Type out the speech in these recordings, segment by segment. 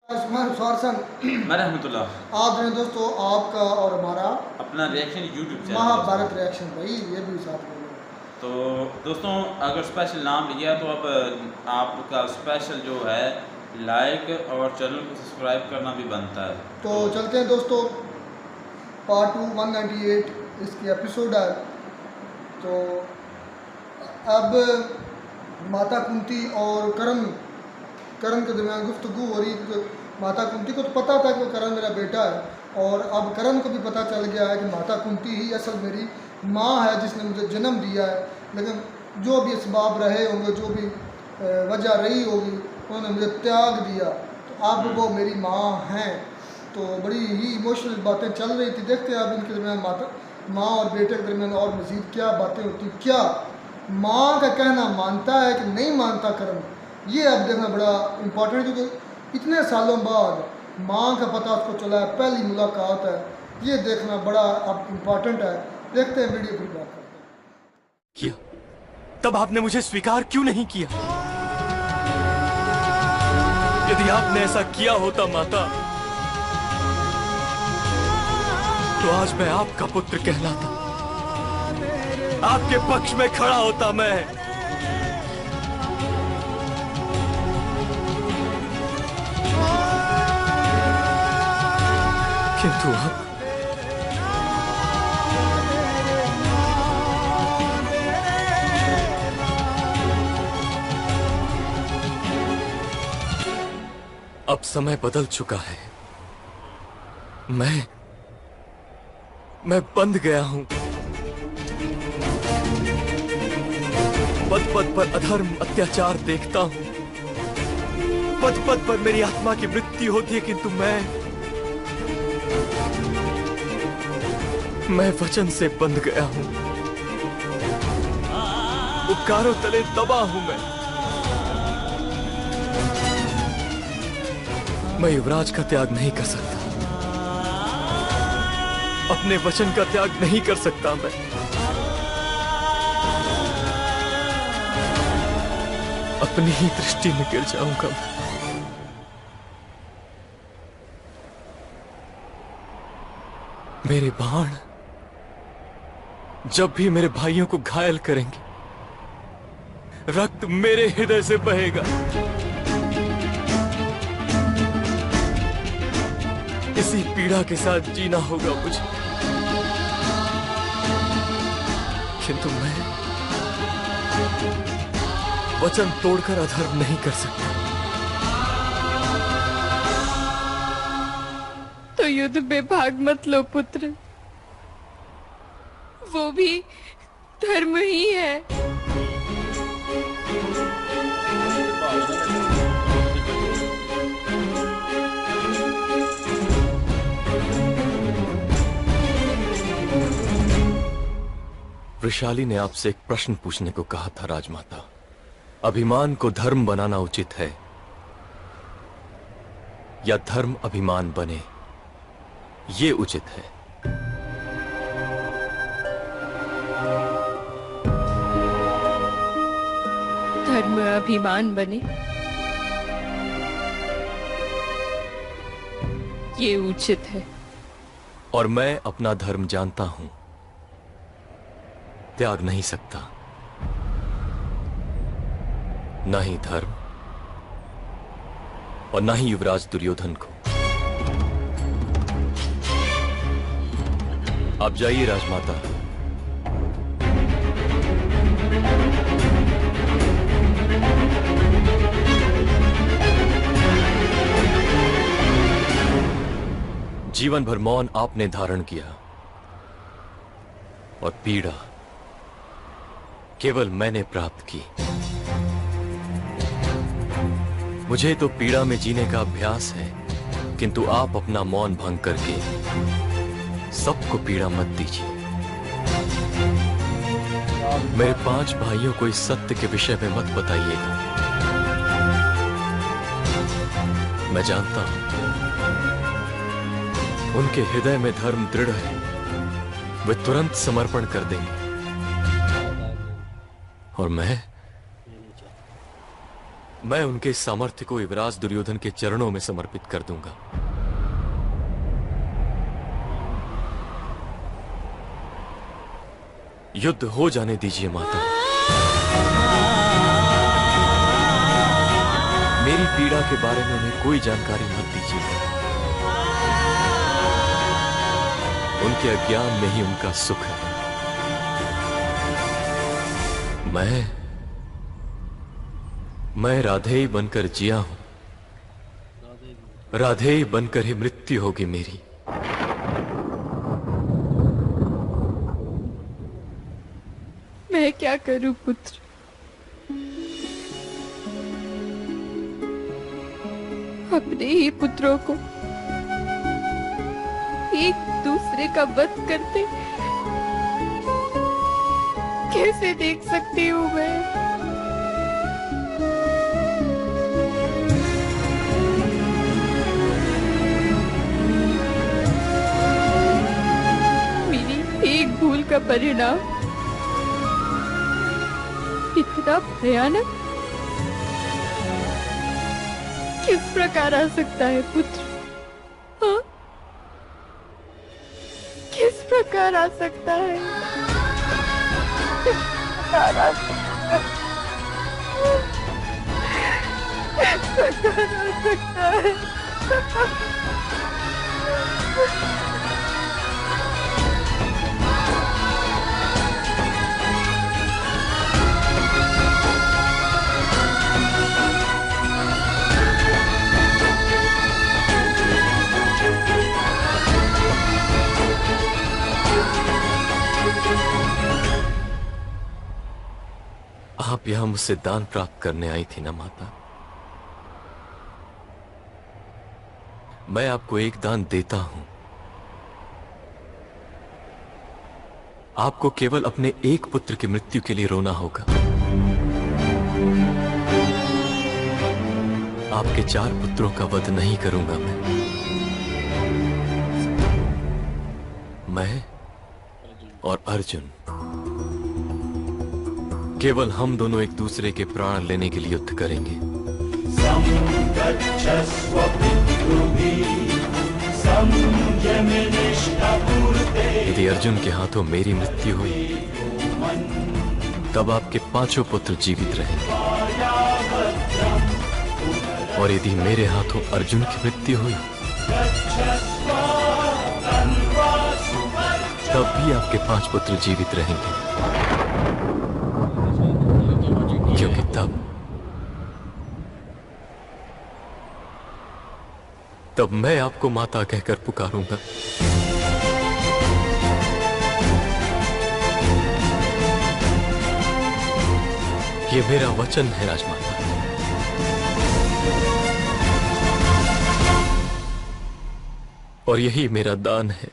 आप जो दोस्तों आपका और हमारा अपना reaction YouTube channel Mahabharat reaction भाई ये भी साथ बोलो। तो दोस्तों अगर स्पेशल नाम लिया तो अब आपका स्पेशल जो है लाइक और चैनल को सब्सक्राइब करना भी बनता है। तो चलते हैं दोस्तों पार्ट 2 198 इसकी एपिसोड है। तो अब माता कुंती और करण के दरमियान गुफ्तगू हो रही। माता कुंती को तो पता था कि करण मेरा बेटा है और अब करण को भी पता चल गया है कि माता कुंती ही असल मेरी माँ है जिसने मुझे जन्म दिया है। लेकिन जो भी इसबाब रहे होंगे, जो भी वजह रही होगी, उन्होंने मुझे त्याग दिया, तो अब वो मेरी माँ हैं। तो बड़ी ही इमोशनल बातें चल रही थी। देखते हैं अब इनके दरमियान माँ और बेटे के दरमियान और मज़ीद क्या बातें होती, क्या माँ का कहना मानता है कि नहीं मानता करण, ये अब देखना बड़ा इम्पोर्टेंट है। क्योंकि इतने सालों बाद माँ का पता उसको चला है, पहली मुलाकात है, ये देखना बड़ा अब इम्पोर्टेंट है। देखते हैं वीडियो फिर बात करते हैं। किया तब आपने मुझे स्वीकार क्यों नहीं किया? यदि आपने ऐसा किया होता माता, तो आज मैं आपका पुत्र कहलाता, आपके पक्ष में खड़ा होता मैं। किंतु अब समय बदल चुका है। मैं बंध गया हूं। पद पद पर अधर्म अत्याचार देखता हूं। पद पद पर मेरी आत्मा की मृत्यु होती है, किंतु मैं वचन से बंध गया हूं। उपकारों तले दबा हूं मैं युवराज का त्याग नहीं कर सकता, अपने वचन का त्याग नहीं कर सकता। मैं अपनी ही दृष्टि में गिर जाऊंगा। मेरे बाण जब भी मेरे भाइयों को घायल करेंगे, रक्त मेरे हृदय से बहेगा। इसी पीड़ा के साथ जीना होगा मुझे। किंतु मैं वचन तोड़कर अधर्म नहीं कर सकता। तो युद्ध में भाग मत लो पुत्र, वो भी धर्म ही है। वृषाली ने आपसे एक प्रश्न पूछने को कहा था राजमाता। अभिमान को धर्म बनाना उचित है या धर्म अभिमान बने, ये उचित है? धर्म अभिमान बने, ये उचित है। और मैं अपना धर्म जानता हूं, त्याग नहीं सकता। न ही धर्म और न ही युवराज दुर्योधन को। आप जाइए राजमाता। जीवन भर मौन आपने धारण किया और पीड़ा केवल मैंने प्राप्त की। मुझे तो पीड़ा में जीने का अभ्यास है, किंतु आप अपना मौन भंग करके सबको पीड़ा मत दीजिए। मेरे 5 भाइयों को इस सत्य के विषय में मत बताइएगा। मैं जानता हूं उनके हृदय में धर्म दृढ़ है, वे तुरंत समर्पण कर देंगे। और मैं मैं उनके सामर्थ्य को युवराज दुर्योधन के चरणों में समर्पित कर दूंगा। युद्ध हो जाने दीजिए माता। मेरी पीड़ा के बारे में उन्हें कोई जानकारी मत दीजिए। उनके अज्ञान में ही उनका सुख है। मैं राधेय बनकर जिया हूं, राधेय बनकर ही मृत्यु होगी मेरी। मैं क्या करूं पुत्र? अपने ही पुत्रों को एक दूसरे का वध करते कैसे देख सकती हूँ मैं? मेरी एक भूल का परिणाम इतना भयानक किस प्रकार आ सकता है पुत्र? हाँ? किस प्रकार आ सकता है? किस प्रकार आ सकता है? आप यहां मुझसे दान प्राप्त करने आई थी ना माता? मैं आपको एक दान देता हूं। आपको केवल अपने एक पुत्र की मृत्यु के लिए रोना होगा। आपके 4 पुत्रों का वध नहीं करूंगा मैं और अर्जुन केवल हम दोनों एक दूसरे के प्राण लेने के लिए युद्ध करेंगे। यदि अर्जुन के हाथों मेरी मृत्यु हुई तब आपके 5 पुत्र जीवित रहेंगे, और यदि मेरे हाथों अर्जुन की मृत्यु हुई तब भी आपके 5 पुत्र जीवित रहेंगे, क्योंकि तब मैं आपको माता कहकर पुकारूंगा। ये मेरा वचन है राजमाता। और यही मेरा दान है।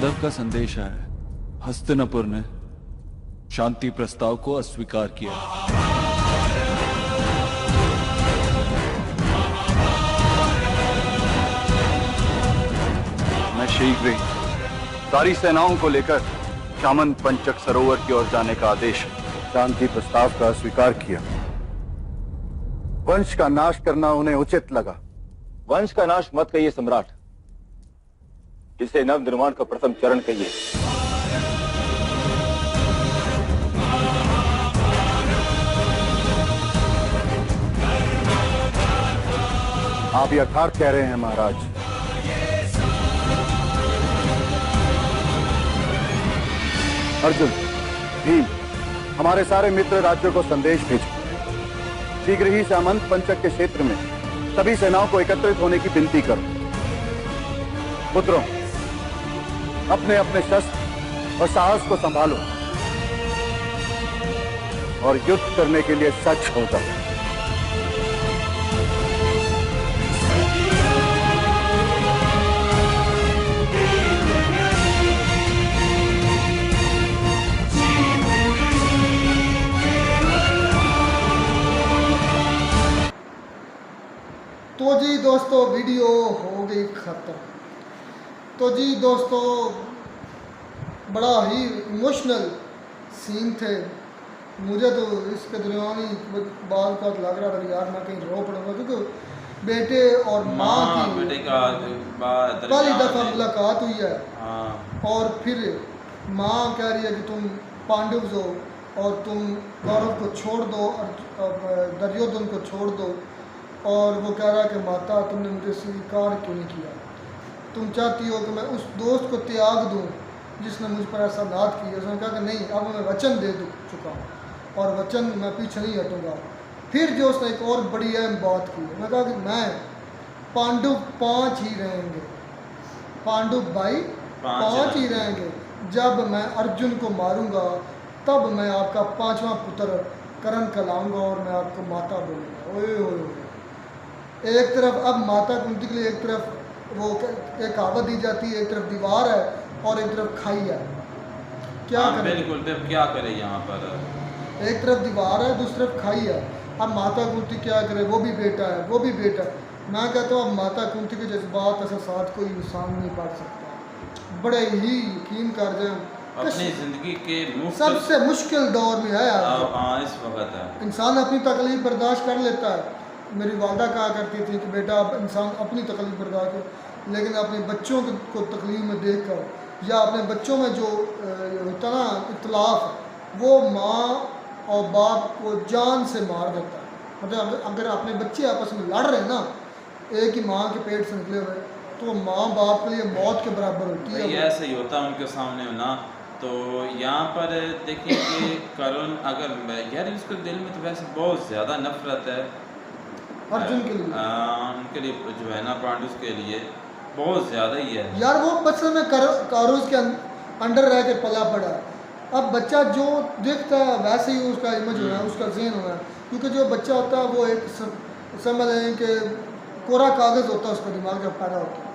यादव का संदेश आया। हस्तिनापुर ने शांति प्रस्ताव को अस्वीकार किया। मैं शीघ्र ही सारी सेनाओं को लेकर सामंत पंचक सरोवर की ओर जाने का आदेश। शांति प्रस्ताव का स्वीकार किया। वंश का नाश करना उन्हें उचित लगा। वंश का नाश मत कहिए सम्राट, इसे नव निर्माण का प्रथम चरण कहिए। आप यथार्थ कह रहे हैं महाराज। अर्जुन, भीम, हमारे सारे मित्र राज्यों को संदेश भेजो। शीघ्र ही सामंत पंचक के क्षेत्र में सभी सेनाओं को एकत्रित होने की विनती करो। पुत्रों, अपने अपने शस्त्र और साहस को संभालो और युद्ध करने के लिए सच हो जाओ। तो जी दोस्तों, वीडियो हो गई ख़त्म। तो जी दोस्तों, बड़ा ही इमोशनल सीन थे। मुझे तो इसके दरमियान ही बाल का लग रहा था यार मैं कहीं रो पड़ूंगा, क्योंकि बेटे और माँ की बेटे का पहली दफ़ा मुलाकात हुई है। हाँ। और फिर माँ कह रही है कि तुम पांडव हो और तुम कौरव को छोड़ दो और दुर्योधन को छोड़ दो। और वो कह रहा है कि माता, तुमने मुझे स्वीकार क्यों नहीं किया? तुम चाहती हो कि मैं उस दोस्त को त्याग दूं जिसने मुझ पर ऐसा नाद किया। उसने कहा कि नहीं, अब मैं वचन दे चुका हूँ और वचन मैं पीछे नहीं हटूँगा। फिर जो उसने एक और बड़ी अहम बात की, मैं कहा कि मैं पांडव 5 ही रहेंगे, पांडव भाई 5 ही रहेंगे। जब मैं अर्जुन को मारूंगा तब मैं आपका 5वां पुत्र कर्ण कहलाऊंगा और मैं आपको माता बोलूँगा। ओए ओए, एक तरफ अब माता कुंती के लिए एक तरफ वो एक कहावत दी जाती है, एक तरफ दीवार है और एक तरफ खाई है। क्या करें? बिल्कुल, क्या करें यहाँ पर? एक तरफ दीवार है, दूसरी तरफ खाई है। अब माता कुंती क्या करे? वो भी बेटा है, वो भी बेटा है। मैं कहता हूँ अब माता कुंती के जज्बात ऐसा साथ कोई इंसान नहीं पा सकता। बड़े ही यकीन कर जाए, अपनी ज़िंदगी के सबसे मुश्किल दौर में है यार। इस वक्त है इंसान अपनी तकलीफ बर्दाश्त कर लेता है। मेरी वालदा कहा करती थी कि बेटा अब इंसान अपनी तकलीफ बर्दाश्त कर, लेकिन अपने बच्चों को तकलीफ में देख कर या अपने बच्चों में जो होता ना इख्तलाफ, वो माँ और बाप को जान से मार देता है। मतलब अगर अपने बच्चे आपस में लड़ रहे हैं ना, एक ही माँ के पेट से निकले हुए, तो माँ बाप के लिए मौत के बराबर होती है। ऐसा ही होता है उनके सामने होना। तो यहाँ पर देखिए कि करुण, अगर यार उसके दिल में तो वैसे बहुत ज़्यादा नफरत है अर्जुन के लिए, उनके लिए जो है ना, पांडुस के लिए बहुत ज़्यादा ही है यार। वो बचपन में कौरव के अंडर रह के पला पड़ा। अब बच्चा जो दिखता है वैसे ही उसका इमेज होना है, उसका ज़हन होना है। क्योंकि जो बच्चा होता है वो एक समझ लें कि कोरा कागज़ होता है उसका दिमाग जब पैदा होता है।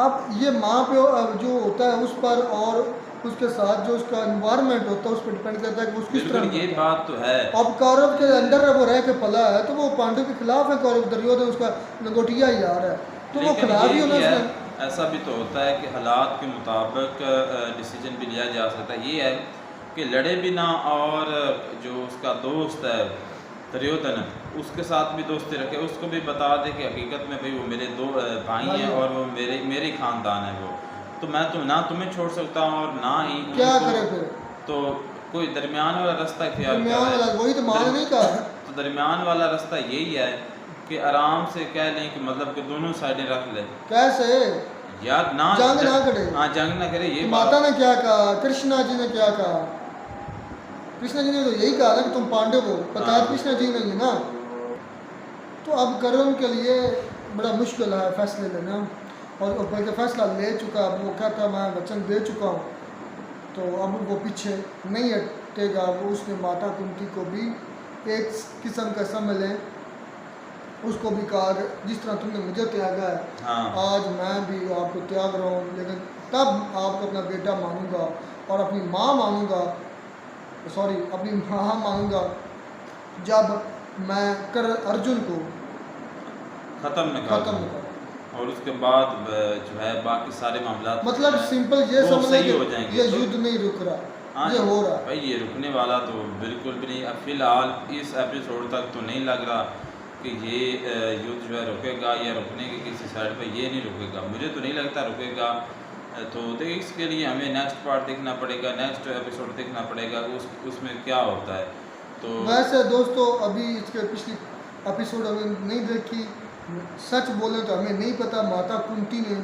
अब ये माँ पे जो होता है उस पर और उसके साथ जो उसका एनवायरनमेंट होता है उस पर डिपेंड करता है कि उसकी तरह। ये बात तो है। अब कौरव के अंदर वो रह के पला है, तो वो पांडव के खिलाफ है। कौरव दुर्योधन उसका लंगोटिया यार है, तो वो खिलाफ ही होना उसने। ऐसा भी तो होता है कि हालात के मुताबिक डिसीजन भी लिया जा सकता है। ये है कि लड़े भी ना, और जो उसका दोस्त है दुर्योधन, उसके साथ भी दोस्ती रखे, उसको भी बता दे कि हकीकत में भाई वो मेरे 2 भाई हैं और वो मेरे ख़ानदान है वो, तो मैं ना तुम्हें छोड़ सकता हूँ और ना ही क्या करे फिर। तो कोई दरमियान वाला रास्ता इख्तियार करे। वही तो मान नहीं कहा। तो दरमियान वाला रास्ता यही है कि आराम से कह लें कि मतलब कि दोनों साइडें रख ले। कैसे यार? ना जंग ना करे। हाँ, जंग ना करे। ये माता ने क्या कहा, कृष्णा जी ने क्या कहा? कृष्णा जी ने तो यही कहा ना कि तुम पांडव हो, पता है कृष्णा जी ने ही ना। तो अब कर्ण के लिए बड़ा मुश्किल है फैसले लेना, और बल्कि फैसला ले चुका। अब वो कहता मैं वचन दे चुका हूँ, तो अब वो पीछे नहीं हटेगा। वो उसने माता कुंती को भी एक किस्म का समझ लें, उसको भी कहा जिस तरह तुमने मुझे त्यागा है, हाँ। आज मैं भी आपको त्याग रहा हूँ। लेकिन तब आपको अपना बेटा मानूंगा और अपनी माँ मानूंगा, सॉरी अपनी माँ मानूंगा जब मैं अर्जुन को ख़त्म न ख़त्म कर करूँ। और उसके बाद जो है बाकी सारे मामला मतलब सिंपल ये वो समझ सही लें हो कि जाएंगे। ये तो युद्ध नहीं रुक रहा, हाँ ये जी, हो रहा है। भाई ये रुकने वाला तो बिल्कुल भी नहीं। अब फिलहाल इस एपिसोड तक तो नहीं लग रहा कि ये युद्ध जो है रुकेगा या रुकने की किसी साइड पे ये नहीं रुकेगा, मुझे तो नहीं लगता रुकेगा। तो इसके लिए हमें नेक्स्ट पार्ट देखना पड़ेगा, नेक्स्ट एपिसोड देखना पड़ेगा उसमें क्या होता है। तो वैसे दोस्तों अभी इसके पिछली एपिसोड हमें नहीं देखी, सच बोले तो हमें नहीं पता माता कुंती ने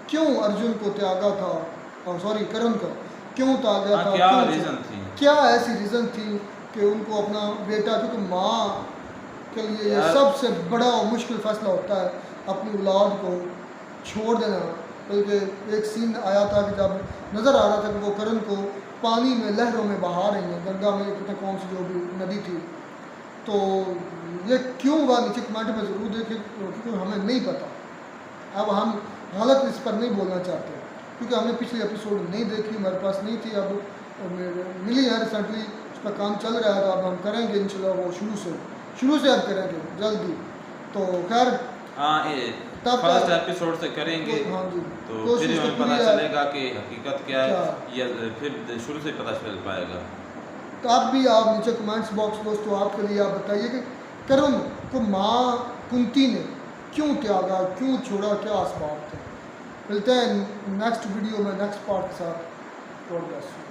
क्यों अर्जुन को त्यागा था, और सॉरी करण को क्यों त्यागा हाँ, था, क्या क्यों रीज़न थी, क्या ऐसी रीज़न थी कि उनको अपना बेटा, क्योंकि माँ के लिए ये यार- सबसे बड़ा और मुश्किल फैसला होता है अपनी औलाद को छोड़ देना। बल्कि एक सीन आया था कि जब नज़र आ रहा था कि वो करण को पानी में लहरों में बहा रही हैं, गंगा में पता कौन सी जो भी नदी थी, तो ये क्यों हुआ नीचे कमेंट में ज़रूर देखें, क्योंकि हमें नहीं पता। अब हम गलत इस पर नहीं बोलना चाहते क्योंकि हमने पिछली एपिसोड नहीं देखी, हमारे पास नहीं थी, अब मिली है रिसेंटली, उस पर काम चल रहा है, तो अब हम करेंगे इंशाल्लाह वो शुरू से अब करेंगे जल्दी। तो खैर हाँ ये तब फर्स्ट एपिसोड से करेंगे हाँ जी, तो कोशिश फिर तो हमें पता पूरी है। चलेगा कि हकीकत क्या है, क्या? या फिर शुरू से पता चल पाएगा। तो आप भी आप नीचे कमेंट्स बॉक्स दोस्तों आपके लिए आप बताइए कि करण को माँ कुंती ने क्यों त्यागा, क्यों छोड़ा, क्या असबाब थे। मिलते हैं नेक्स्ट वीडियो में नेक्स्ट पार्ट के साथ। God bless you.